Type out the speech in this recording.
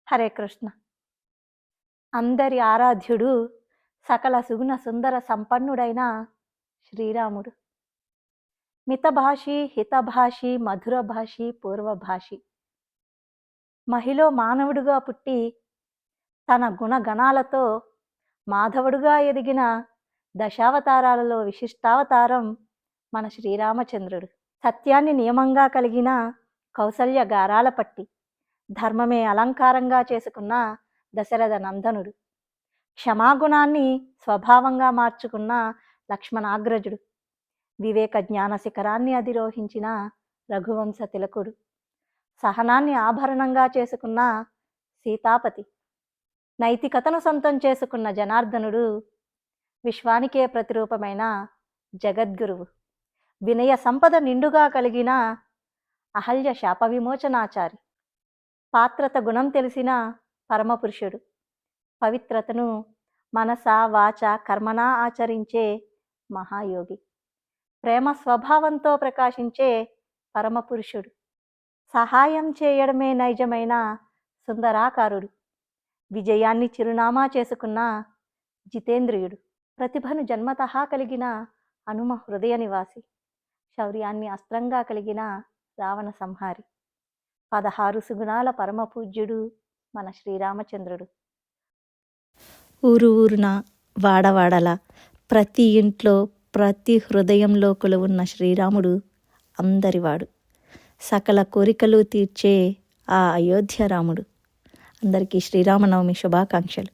హరే కృష్ణ. అందరి ఆరాధ్యుడు, సకల సుగుణ సుందర సంపన్నుడైన శ్రీరాముడు. మితభాషి, హితభాషి, మధురభాషి, పూర్వభాషి. మహిలో మానవుడుగా పుట్టి తన గుణగణాలతో మాధవుడుగా ఎదిగిన దశావతారాలలో విశిష్టావతారం మన శ్రీరామచంద్రుడు. సత్యాన్ని నియమంగా కలిగిన కౌసల్య గారాల పట్టి, ధర్మమే అలంకారంగా చేసుకున్న దశరథ నందనుడు. క్షమాగుణాన్ని స్వభావంగా మార్చుకున్న లక్ష్మణాగ్రజుడు. వివేక జ్ఞాన శిఖరాన్ని అధిరోహించిన రఘువంశ తిలకుడు. సహనాన్ని ఆభరణంగా చేసుకున్న సీతాపతి. నైతికతను సొంతం చేసుకున్న జనార్దనుడు. విశ్వానికే ప్రతిరూపమైన జగద్గురువు. వినయ సంపద నిండుగా కలిగిన అహల్య శాప విమోచనాచారి. పాత్రత గుణం తెలిసిన పరమపురుషుడు. పవిత్రతను మనస వాచ కర్మనా ఆచరించే మహాయోగి. ప్రేమ స్వభావంతో ప్రకాశించే పరమపురుషుడు. సహాయం చేయడమే నైజమైన సుందరాకారుడు. విజయాన్ని చిరునామా చేసుకున్న జితేంద్రియుడు. ప్రతిభను జన్మతహా కలిగిన హనుమ హృదయ నివాసి. శౌర్యాన్ని అస్త్రంగా కలిగిన రావణ సంహారి. 16 సుగుణాల పరమ పూజ్యుడు మన శ్రీరామచంద్రుడు. ఊరు ఊరున వాడవాడల ప్రతి ఇంట్లో ప్రతి హృదయంలో కొలువున్న శ్రీరాముడు అందరివాడు. సకల కోరికలు తీర్చే ఆ అయోధ్య రాముడు. అందరికీ శ్రీరామనవమి శుభాకాంక్షలు.